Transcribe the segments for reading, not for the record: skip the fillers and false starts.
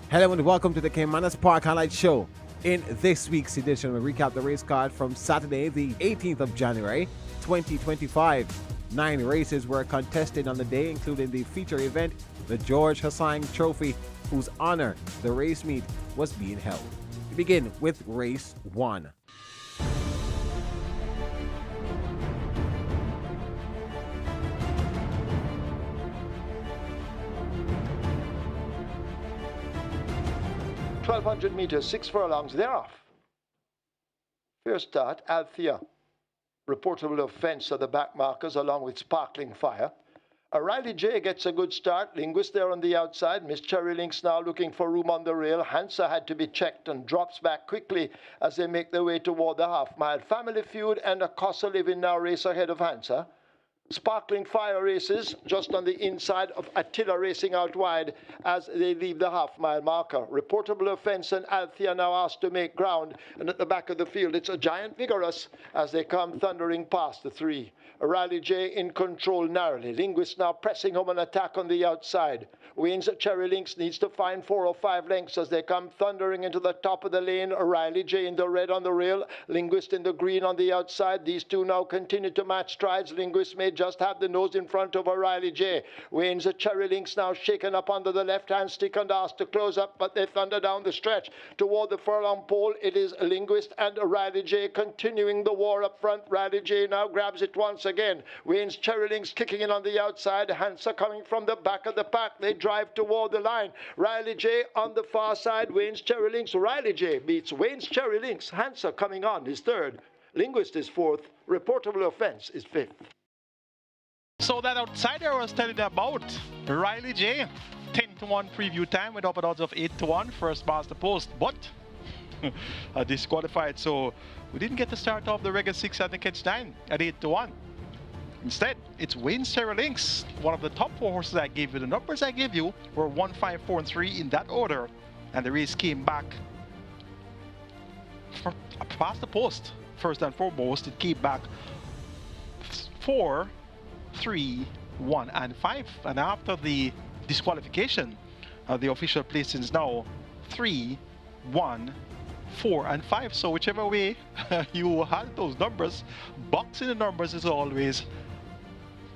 Hello and welcome to the Caymanas Park Highlight Show. In this week's edition, we recap the race card from Saturday, the 18th of January, 2025. 9 races were contested on the day, including the feature event, the George Hosang Trophy, whose honor the race meet was being held. We begin with race 1. .1200 meters, 6 furlongs, they're off. First start, Althea. Reportable offense of the back markers along with Sparkling Fire. Riley J gets a good start. Linguist there on the outside. Miss Cherry Links now looking for room on the rail. Hansa had to be checked and drops back quickly as they make their way toward the half mile. Family Feud and a Costa Living now race ahead of Hansa. Sparkling Fire races just on the inside of Attila racing out wide as they leave the half-mile marker. Reportable offense and Althea now asked to make ground, and at the back of the field it's a Giant Vigorous as they come thundering past the 3. Riley J in control narrowly. Linguist now pressing home an attack on the outside. Wayne's Cherry Links needs to find 4 or 5 lengths as they come thundering into the top of the lane. Riley J in the red on the rail, Linguist in the green on the outside. These two now continue to match strides. Linguist may just have the nose in front of Riley J. Wayne's Cherry Links now shaken up under the left-hand stick and asked to close up, but they thunder down the stretch toward the furlong pole. It is Linguist and Riley J continuing the war up front. Riley J now grabs it once again. Wayne's Cherry Links kicking in on the outside. Hansa coming from the back of the pack. They drive toward the line. Riley J on the far side. Wayne's Cherry Links. Riley J beats Wayne's Cherry Links. Hansa coming on is 3rd. Linguist is 4th. Reportable offense is 5th. So that outsider I was telling you about, Riley J, 10-1 preview time with upper odds of 8-1, first past the post, but disqualified. So we didn't get to start off the regular 6 at the catch 9 at 8-1. Instead, it's Wayne's Cherry Links, one of the top 4 horses I gave you. The numbers I gave you were 1, 5, 4, and 3 in that order, and the race came back past the post. First and foremost, it came back 4, 3, 1, and 5. And after the disqualification, the official placings now 3, 1, 4, and 5. So whichever way you had those numbers, boxing the numbers is always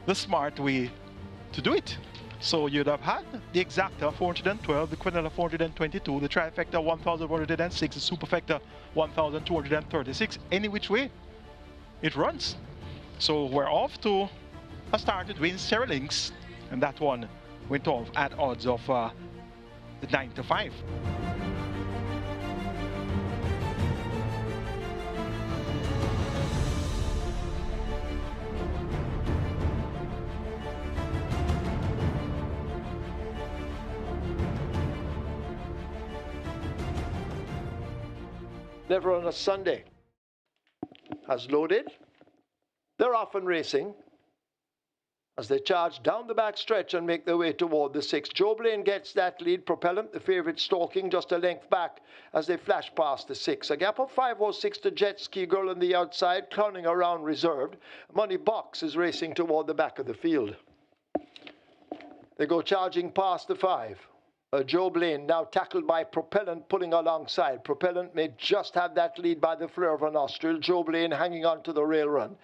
the smart way to do it. So you'd have had the exacta 412, the quinella 422, the trifecta 1106, the superfecta 1236. Any which way it runs. So we're off to a start with Wayne's Cherry Links, and that one went off at odds of 9-5. Never on a Sunday. Has loaded. They're off and racing as they charge down the back stretch and make their way toward the 6. Joe Blaine gets that lead. Propellant, the favourite, stalking just a length back as they flash past the 6. A gap of 506 to Jet Ski Girl on the outside, clowning around reserved. Money Box is racing toward the back of the field. They go charging past the 5. Joe Blaine now tackled by Propellant pulling alongside. Propellant may just have that lead by the flare of a nostril. Joe Blaine hanging on to the rail run.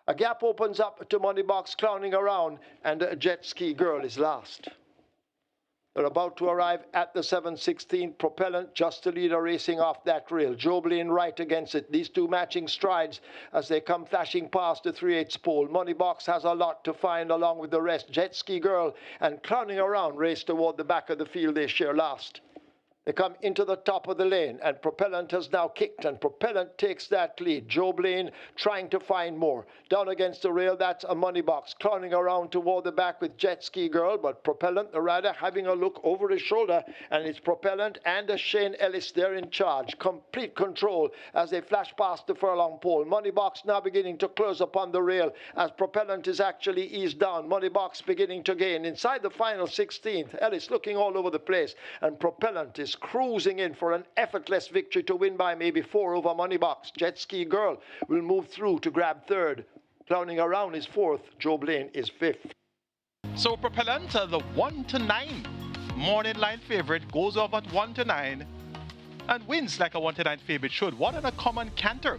A gap opens up to Money Box clowning around, and Jet Ski Girl is last. They're about to arrive at the 7:16. Propellant just the leader racing off that rail. Joe Blaine right against it. These two matching strides as they come flashing past the 3/8 pole. Money Box has a lot to find along with the rest. Jet Ski Girl and clowning around race toward the back of the field. They share last. They come into the top of the lane, and Propellant has now kicked, and Propellant takes that lead. Joe Blaine trying to find more. Down against the rail, that's a Money Box, clowning around toward the back with Jet Ski Girl, but Propellant, the rider, having a look over his shoulder, and it's Propellant and Shane Ellis there in charge. Complete control as they flash past the furlong pole. Money Box now beginning to close upon the rail as Propellant is actually eased down. Money Box beginning to gain. Inside the final 16th, Ellis looking all over the place, and Propellant is cruising in for an effortless victory to win by maybe 4 over Money Box. Jet Ski Girl will move through to grab 3rd. Clowning around is 4th. Joe Blaine is 5th. So Propellant, the 1-9 morning line favorite, goes over at 1-9 and wins like a 1-9 favorite should. One on a common canter.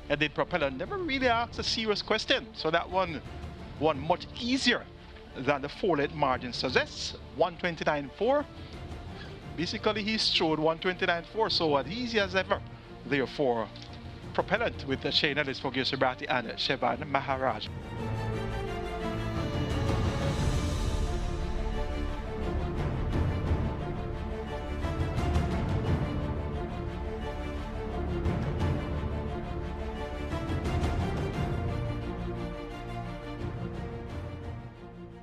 And the propeller never really asked a serious question. So that one much easier than the 4-length margin suggests. 129.4. Basically, he strode 129.4, so as easy as ever. Therefore, propellant with the Shane Ellis, Fogio Subrati, and Shevan Maharaj.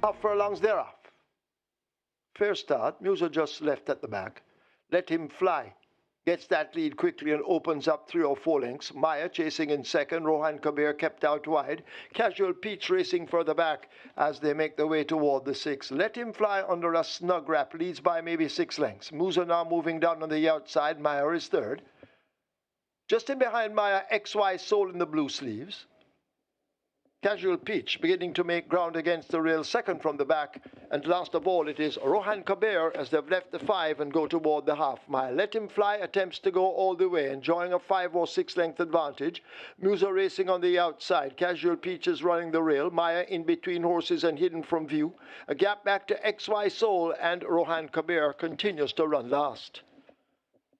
Half furlongs thereof. Fair start. Musa just left at the back. Let him fly. Gets that lead quickly and opens up 3 or 4 lengths. Maya chasing in second. Rohan Kabir kept out wide. Casual Peach racing further back as they make their way toward the 6. Let him fly under a snug wrap. Leads by maybe 6 lengths. Musa now moving down on the outside. Maya is third. Just in behind Maya, XY Soul in the blue sleeves. Casual Peach beginning to make ground against the rail, second from the back. And last of all, it is Rohan Kabir as they've left the 5 and go toward the half mile. Let him fly attempts to go all the way, enjoying a 5 or 6 length advantage. Musa racing on the outside. Casual Peach is running the rail. Maya in between horses and hidden from view. A gap back to XY Soul, and Rohan Kabir continues to run last.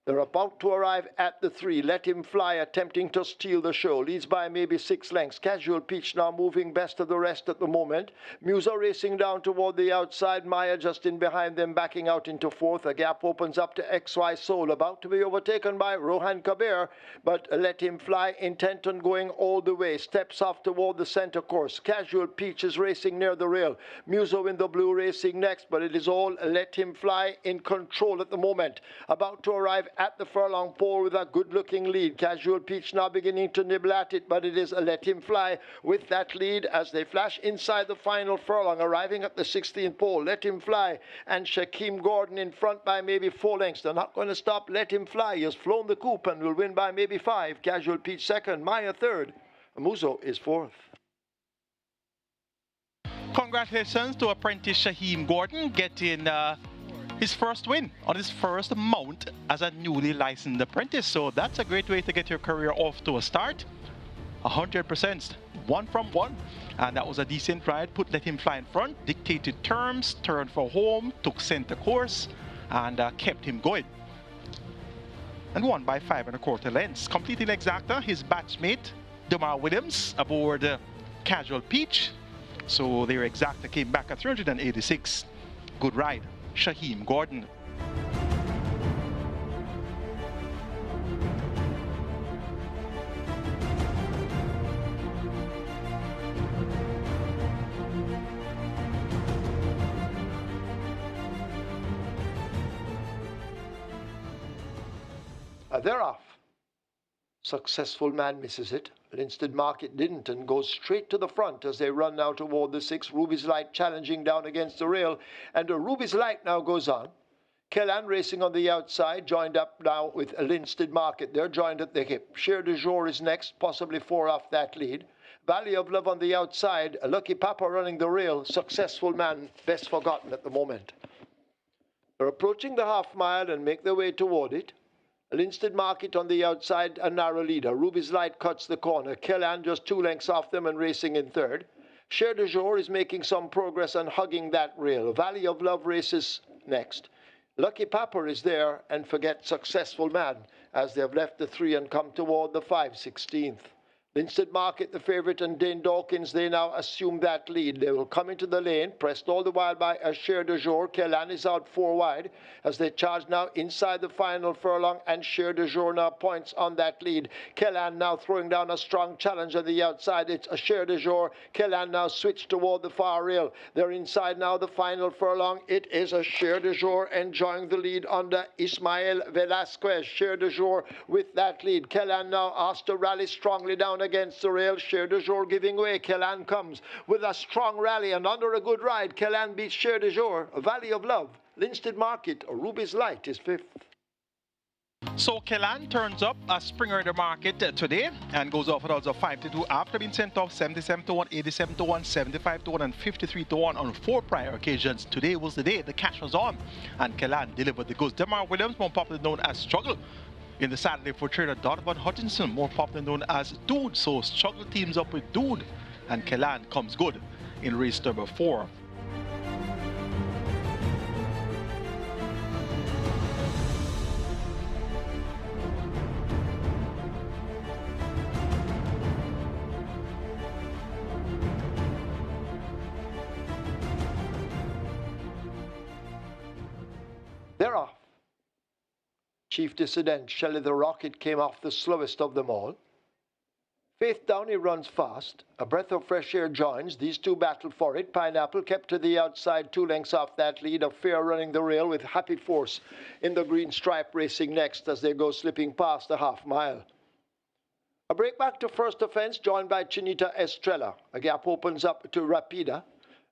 They're about to arrive at the 3. Let him fly, attempting to steal the show. Leads by maybe 6 lengths. Casual Peach now moving best of the rest at the moment. Musa racing down toward the outside. Maya just in behind them, backing out into 4th. A gap opens up to XY Soul, about to be overtaken by Rohan Kabir. But Let him fly, intent on going all the way. Steps off toward the center course. Casual Peach is racing near the rail. Musa in the blue racing next, but it is all Let him fly in control at the moment. About to arrive at the furlong pole with a good-looking lead. Casual Peach now beginning to nibble at it, but it is Let him fly with that lead as they flash inside the final furlong, arriving at the 16th pole. Let him fly and Shaquem Gordon in front by maybe 4 lengths. They're not going to stop Let him fly. He has flown the coop and will win by maybe 5. Casual Peach second, Maya third. Muzo is 4th. Congratulations to apprentice Shaheem Gordon getting his first win on his first mount as a newly licensed apprentice. So that's a great way to get your career off to a start. 100%, 1 from 1. And that was a decent ride. Let him fly in front, dictated terms, turned for home, took center course, and kept him going. And won by 5 1/4 lengths. Completing exacta, his batchmate, Demar Williams, aboard Casual Peach. So their exacta came back at 386. Good ride, Shaheem Gordon. They're off. Successful Man misses it. Linstead Market didn't and goes straight to the front as they run now toward the 6. Ruby's Light challenging down against the rail, and Ruby's Light now goes on. Kellan racing on the outside, joined up now with Linstead Market. They're joined at the hip. Cher de Jour is next, possibly 4 off that lead. Valley of Love on the outside. Lucky Papa running the rail. Successful Man, best forgotten at the moment. They're approaching the half mile and make their way toward it. Linstead Market on the outside, a narrow leader. Ruby's Light cuts the corner. Kellan just 2 lengths off them and racing in third. Cher de Jour is making some progress and hugging that rail. Valley of Love races next. Lucky Papa is there, and forget Successful Man as they have left the 3 and come toward the 5/16. Linstead Market, the favourite, and Dane Dawkins, they now assume that lead. They will come into the lane, pressed all the while by a Cher de Jour. Kellan is out 4 wide as they charge now inside the final furlong, and Cher de Jour now points on that lead. Kellan now throwing down a strong challenge on the outside. It's a Cher de Jour. Kellan now switched toward the far rail. They're inside now the final furlong. It is a Cher de Jour enjoying the lead under Ismael Velasquez. Cher de Jour with that lead. Kellan now asked to rally strongly down against the rail. Cher de Jour giving way. Kellan comes with a strong rally and under a good ride. Kellan beats Cher de Jour. Valley of Love, Linstead Market, Ruby's Light is 5th. So Kelan turns up a springer in the market today and goes off at odds of 5-2 after being sent off 77-1, 87-1, 75-1, and 53-1 on 4 prior occasions. Today was the day the cash was on, and Kelan delivered the goods. Demar Williams, more popularly known as Struggle, in the Saturday for trader Donovan Hutchinson, more popularly known as Dude. So Struggle teams up with Dude, and Kelan comes good in race number 4. They're off. Chief Dissident Shelley the Rocket came off the slowest of them all. Faith Downey runs fast. A Breath of Fresh Air joins. These two battle for it. Pineapple kept to the outside, 2 lengths off that lead. A Fair running the rail with Happy Force in the green stripe racing next as they go slipping past the half mile. A break back to first offense joined by Chinita Estrella. A gap opens up to Rapida.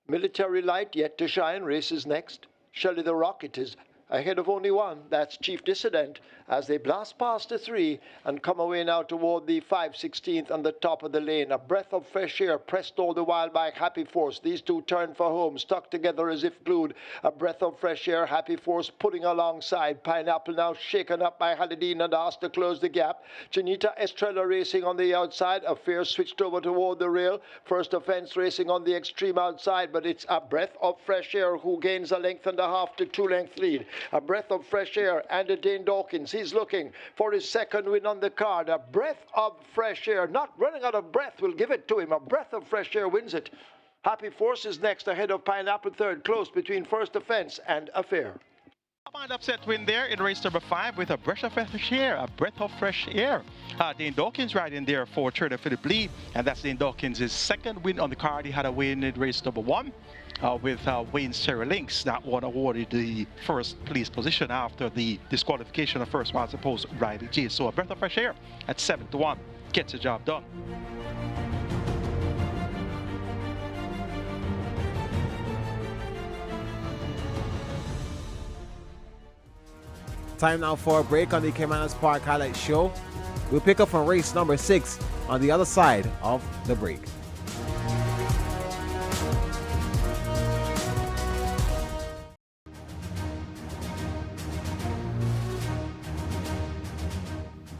Military Light yet to shine races next. Shelley the Rocket is ahead of only one. That's Chief Dissident as they blast past the 3 and come away now toward the 5/16th on the top of the lane. A Breath of Fresh Air pressed all the while by Happy Force. These two turn for home, stuck together as if glued. A Breath of Fresh Air, Happy Force putting alongside. Pineapple now shaken up by Haladine and asked to close the gap. Chinita Estrella racing on the outside. A Fair switched over toward the rail. First Offense racing on the extreme outside, but it's A Breath of Fresh Air who gains a length and a half to 2-length lead. A Breath of Fresh Air and a Dane Dawkins. He's looking for his second win on the card. A Breath of Fresh Air, not running out of breath, will give it to him. A Breath of Fresh Air wins it. Happy Force is next ahead of Pineapple third, close between First Offense and A Fair. Combined upset win there in race number 5 with a Breath of Fresh Air, a Breath of Fresh Air. Dane Dawkins riding there for trader Philip Lee, and that's Dane Dawkins' second win on the card. He had a win in race number 1 with Wayne Sarah Links. That one awarded the first place position after the disqualification of first mile supposed Riley J. So a Breath of Fresh Air at 7-1 gets the job done. Time now for a break on the Caymanas Park Highlight Show. We'll pick up from race number 6 on the other side of the break.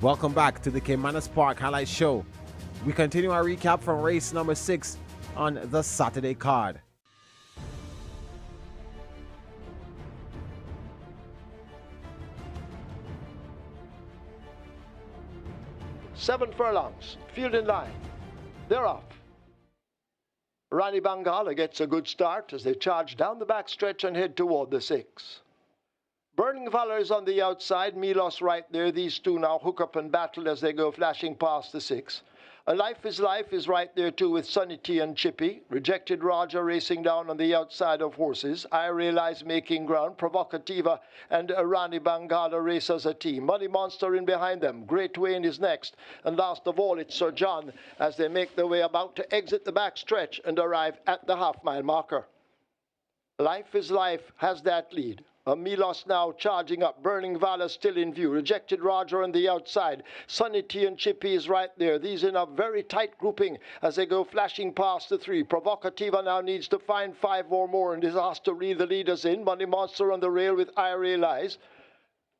Welcome back to the Caymanas Park Highlight Show. We continue our recap from race number 6 on the Saturday card. 7 furlongs, field in line. They're off. Rani Bangala gets a good start as they charge down the back stretch and head toward the 6. Burning Valor is on the outside, Milos right there. These two now hook up and battle as they go flashing past the 6. A Life is right there too with Sunny T and Chippy. Rejected Roger racing down on the outside of horses. I Realize making ground. Provocativa and Rani Bangala race as a team. Money Monster in behind them. Great Wayne is next. And last of all, it's Sir John as they make their way about to exit the back stretch and arrive at the half-mile marker. Life has that lead. Milos now charging up. Burning Valor still in view. Rejected Roger on the outside. Sunny T and Chippy is right there. These in a very tight grouping as they go flashing past the 3. Provocativa now needs to find 5 or more and is asked to reel the leaders in. Money Monster on the rail with I Realize.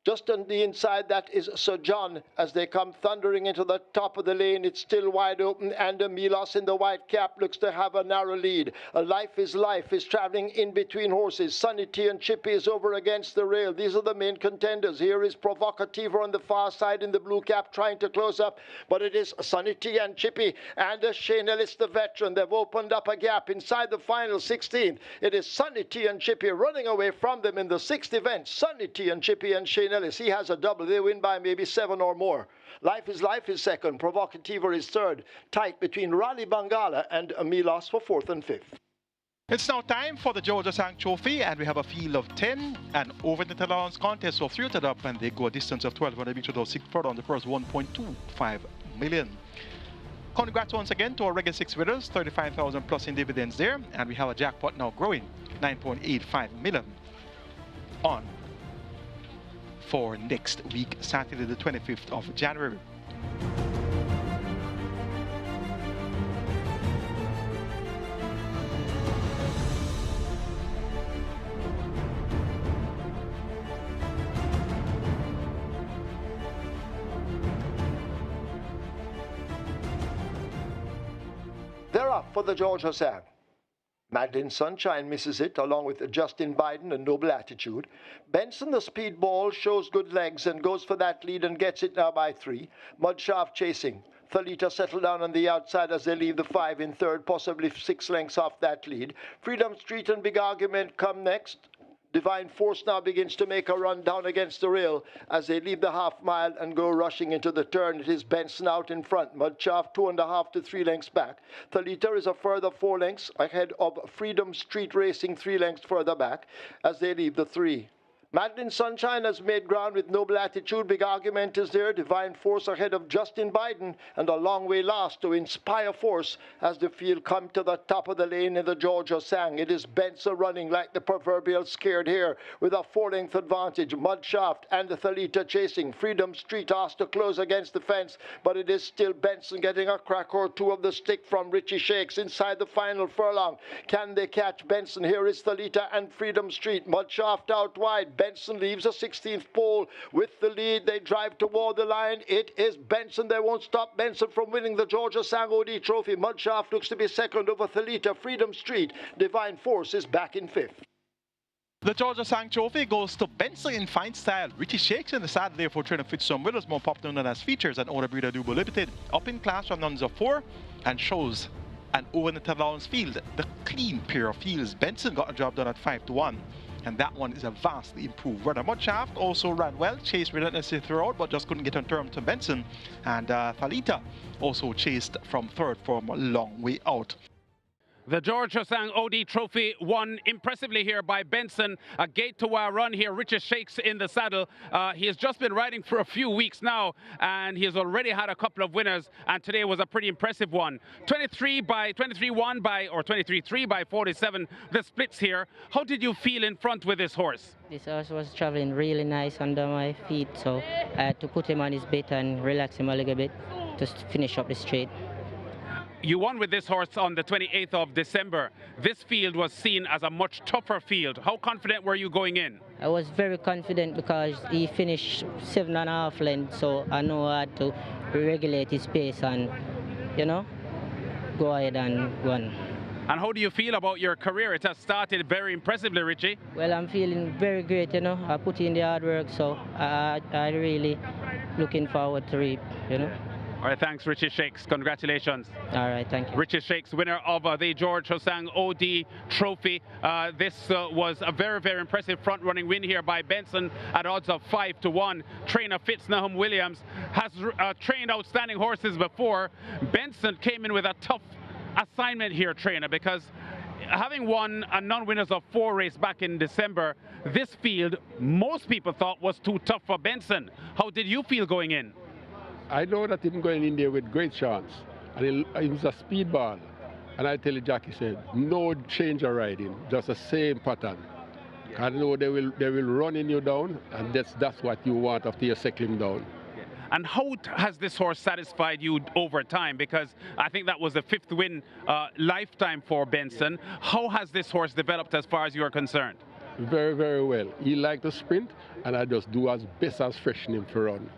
Just on the inside, that is Sir John as they come thundering into the top of the lane. It's still wide open, and Milos in the white cap looks to have a narrow lead. A Life is traveling in between horses. Sunny T and Chippy is over against the rail. These are the main contenders. Here is Provocativa on the far side in the blue cap trying to close up, but it is Sunny T and Chippy and Shane Ellis, the veteran. They've opened up a gap inside the final 16. It is Sunny T and Chippy running away from them in the 6th event. Sunny T and Chippy and Shane Ellis. He has a double. They win by maybe 7 or more. Life is second. Provocativa is third. Tight between Raleigh Bangala and Milos for 4th and 5th. It's now time for the George Hosang Trophy, and we have a field of 10 and over the allowance contest of 3 up, and they go a distance of 1,200 meters or 6 further on the first 1.25 million. Congrats once again to our regular 6 winners, 35,000 plus in dividends there, and we have a jackpot now growing, 9.85 million on for next week, Saturday the 25th of January. They're up for the George Hosang. Madeline Sunshine misses it, along with Justin Biden and Noble Attitude. Benson, the speedball, shows good legs and goes for that lead and gets it now by 3. Mudshaft chasing. Thalita settle down on the outside as they leave the 5 in third, possibly 6 lengths off that lead. Freedom Street and Big Argument come next. Divine Force now begins to make a run down against the rail as they leave the half mile and go rushing into the turn. It is Benson out in front. Mudshaft 2.5 to 3 lengths back. Thalita is a further 4 lengths ahead of Freedom Street Racing 3 lengths further back as they leave the 3. Madeline Sunshine has made ground with Noble Attitude. Big Argument is there. Divine Force ahead of Justin Biden, and a long way last to Inspire Force as the field come to the top of the lane in the George Hosang. It is Benson running like the proverbial scared hare with a 4-length advantage. Mudshaft and the Thalita chasing. Freedom Street asked to close against the fence, but it is still Benson getting a crack or two of the stick from Richie Shakes inside the final furlong. Can they catch Benson? Here is Thalita and Freedom Street. Mudshaft out wide. Benson leaves a 16th pole with the lead. They drive toward the line. It is Benson. They won't stop Benson from winning the George Hosang OD Trophy. Mudshaft looks to be second over Thalita. Freedom Street. Divine Force is back in 5th. The George Hosang Trophy goes to Benson in fine style. Richie Shakes in the saddle there for trainer Fitzgerald Willis, more popular known as Features and owner breeder Dubo Limited. Up in class from numbers of 4 and shows an over the 10 ounce field. The clean pair of heels. Benson got a job done at 5 to 1. And that one is a vastly improved runner. Mudshaft also ran well, chased relentlessly throughout, but just couldn't get on term to Benson. And Thalita also chased from third from a long way out. The George Hosang OD Trophy won impressively here by Benson. A gate-to-wire run here. Richard Shakes in the saddle. He has just been riding for a few weeks now, and he has already had a couple of winners, and today was a pretty impressive one. 23-3 by 47, the splits here. How did you feel in front with this horse? This horse was traveling really nice under my feet, so I had to put him on his bit and relax him a little bit to finish up the straight. You won with this horse on the 28th of December. This field was seen as a much tougher field. How confident were you going in? I was very confident because he finished 7.5 lengths, so I know I had to regulate his pace and, you know, go ahead and run. And how do you feel about your career? It has started very impressively, Richie. Well, I'm feeling very great, you know. I put in the hard work, so I really looking forward to reap, you know. All right, thanks, Richie Shakes. Congratulations. All right, thank you. Richie Shakes, winner of the George Hosang OD Trophy. This was a very, very impressive front-running win here by Benson at odds of 5 to 1. Trainer Fitznahum Williams has trained outstanding horses before. Benson came in with a tough assignment here, trainer, because having won a non-winners of 4 race back in December, this field most people thought was too tough for Benson. How did you feel going in? I know that him going in there with great chance, and it was a speed ball. And I tell you, Jackie said, no change of riding, just the same pattern. Yeah. I know they will running you down, and that's what you want after you settling down. And how has this horse satisfied you over time? Because I think that was the 5th win lifetime for Benson. Yeah. How has this horse developed as far as you are concerned? Very, very well. He liked to sprint, and I just do as best as freshening for run.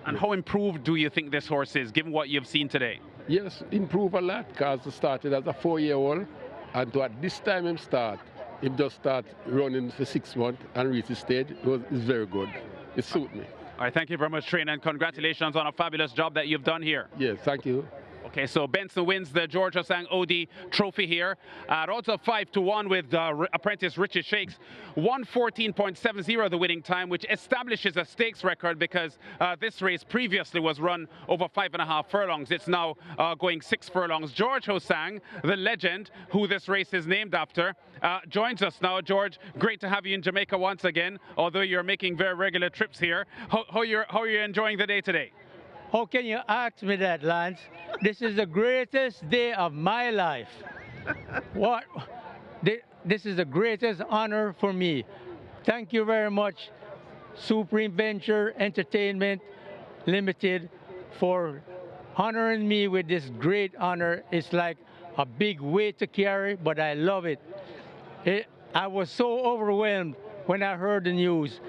And how improved do you think this horse is, given what you've seen today? Yes, improve a lot, because he started as a 4-year-old, and at this time he just start running for 6 months and reach the stage. It's very good. It suits me. All right, thank you very much, trainer, and congratulations on a fabulous job that you've done here. Yes, thank you. Okay, so Benson wins the George Hosang OD Trophy here at odds of 5 to 1 with apprentice Richard Shakes. 1:14.70 the winning time, which establishes a stakes record because this race previously was run over 5.5 furlongs. It's now going 6 furlongs. George Hosang, the legend, who this race is named after, joins us now. George, great to have you in Jamaica once again, although you're making very regular trips here. How are you enjoying the day today? How can you ask me that, Lance? This is the greatest day of my life. This is the greatest honor for me. Thank you very much, Supreme Venture Entertainment Limited for honoring me with this great honor. It's like a big weight to carry, but I love it. I was so overwhelmed when I heard the news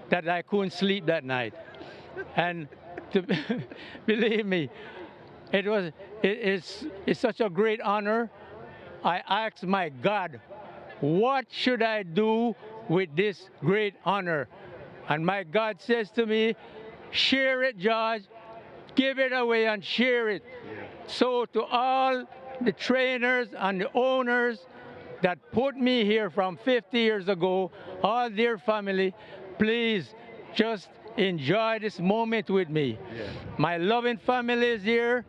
that I couldn't sleep that night. And to, believe me, it's such a great honor. I asked my God, what should I do with this great honor? And my God says to me, share it, George. Give it away and share it. Yeah. So to all the trainers and the owners that put me here from 50 years ago, all their family, please just enjoy this moment with me. Yeah. My loving family is here,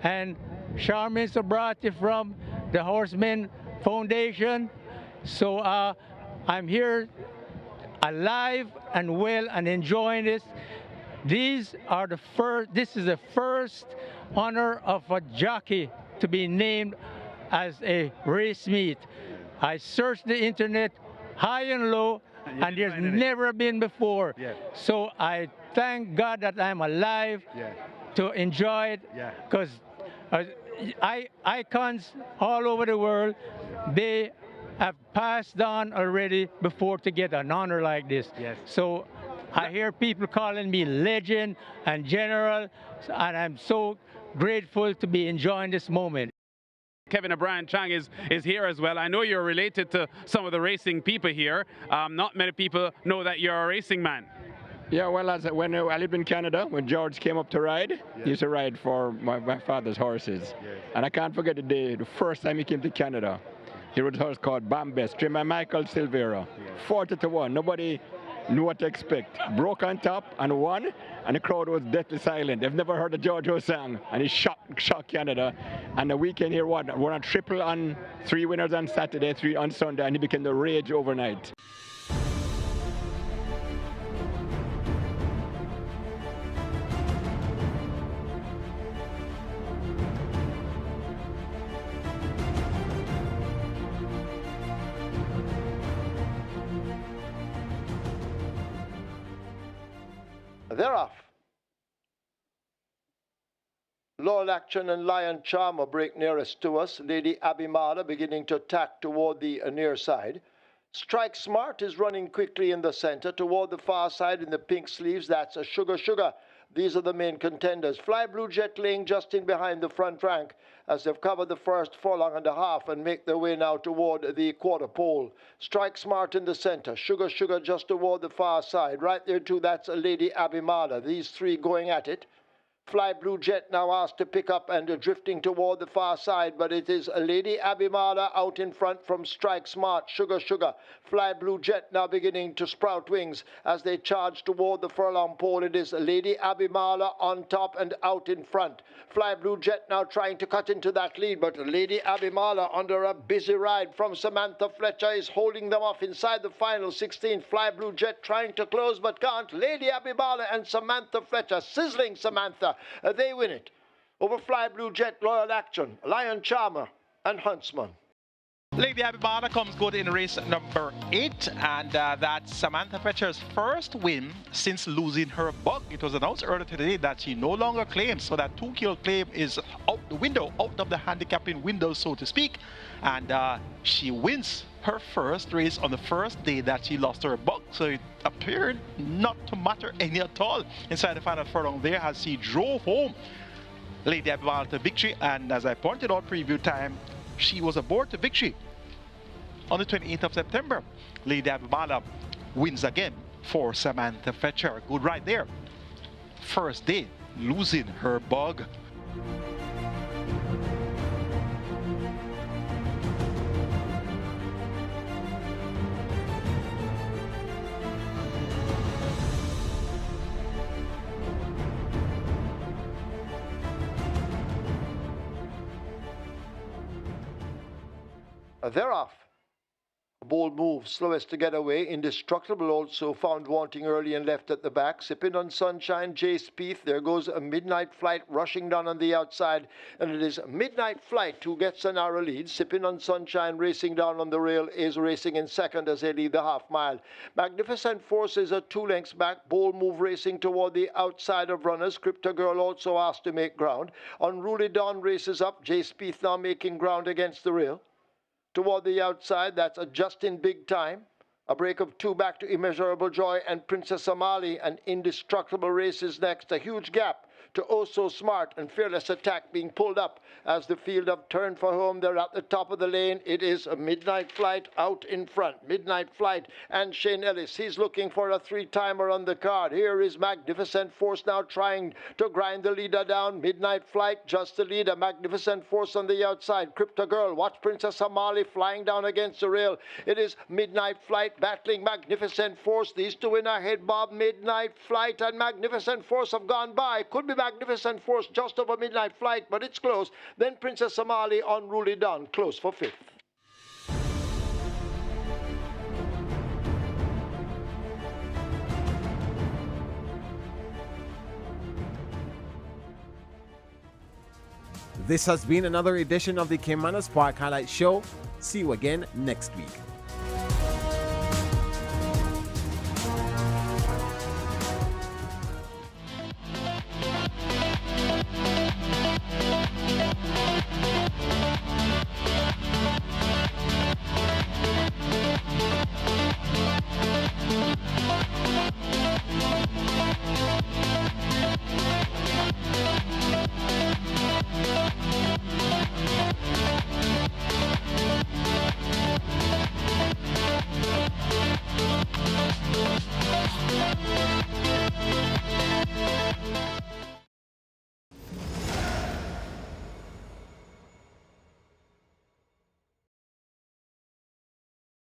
and Charmaine Sobrati from the Horsemen Foundation. So I'm here alive and well and enjoying this. This is the first honor of a jockey to be named as a race meet. I searched the internet high and low, and there's never been before. Yeah. So I thank God that I'm alive to enjoy it, because icons all over the world, they have passed on already before to get an honor like this. Yes. So I hear people calling me legend and general, and I'm so grateful to be enjoying this moment. Kevin O'Brien Chang is here as well. I know you're related to some of the racing people here. Not many people know that you're a racing man. Yeah, well, when I lived in Canada, when George came up to ride, he used to ride for my father's horses. And I can't forget the day, the first time he came to Canada. He rode a horse called Bambest, trained by Michael Silvera. 40-1, nobody knew what to expect. Broke on top and won, and the crowd was deathly silent. They've never heard of George Hosang, and he shocked Canada. And the weekend here, won a triple on 3 winners on Saturday, 3 on Sunday, and he became the rage overnight. They're off. Laurel Action and Lion Charmer break nearest to us. Lady Abimada beginning to tack toward the near side. Strike Smart is running quickly in the center. Toward the far side in the pink sleeves, that's a Sugar Sugar. These are the main contenders. Fly Blue Jet laying just in behind the front rank as they've covered the first furlong and a half and make their way now toward the quarter pole. Strike Smart in the center. Sugar Sugar just toward the far side. Right there too, that's a Lady Abimada. These three going at it. Fly Blue Jet now asked to pick up and drifting toward the far side, but it is a Lady Abimada out in front from Strike Smart. Sugar Sugar. Fly Blue Jet now beginning to sprout wings as they charge toward the furlong pole. It is Lady Abimada on top and out in front. Fly Blue Jet now trying to cut into that lead, but Lady Abimada under a busy ride from Samantha Fletcher is holding them off inside the final 16. Fly Blue Jet trying to close but can't. Lady Abimada and Samantha Fletcher, sizzling Samantha. They win it over Fly Blue Jet, Loyal Action, Lion Charmer, and Huntsman. Lady Abimada comes good in race number 8, and that's Samantha Fletcher's first win since losing her buck. It was announced earlier today that she no longer claims, so that 2-kilo claim is out the window, out of the handicapping window, so to speak. And she wins her first race on the first day that she lost her buck, so it appeared not to matter any at all inside the final furlong there as she drove home Lady Abimada to victory. And as I pointed out preview time, she was aboard to victory on the 28th of September. Lady Abimada wins again for Samantha Fletcher. Good ride there. First day, losing her bug. They're off. Bold Move, slowest to get away. Indestructible also found wanting early and left at the back. Sipping on Sunshine, Jay Spieth. There goes a Midnight Flight rushing down on the outside. And it is Midnight Flight who gets a narrow lead. Sipping on Sunshine racing down on the rail is racing in second as they lead the half mile. Magnificent Force is 2 lengths back. Bold Move racing toward the outside of runners. Crypto Girl also asked to make ground. Unruly Dawn races up. Jay Spieth now making ground against the rail. Toward the outside, that's a Justin Big Time. A break of 2 back to Immeasurable Joy and Princess Somali. And Indestructible races next. A huge gap to Oh So Smart and Fearless Attack being pulled up as the field have turned for home. They're at the top of the lane. It is a Midnight Flight out in front. Midnight Flight and Shane Ellis. He's looking for a 3-timer on the card. Here is Magnificent Force now trying to grind the leader down. Midnight Flight just the leader. Magnificent Force on the outside. Crypto Girl. Watch Princess Somali flying down against the rail. It is Midnight Flight battling Magnificent Force. These two in ahead, Bob. Midnight Flight and Magnificent Force have gone by. Could be Magnificent Force just over Midnight Flight, but it's close. Then Princess Somali, Unruly Dawn, close for 5th. This has been another edition of the Caymanas Park Highlight Show. See you again next week.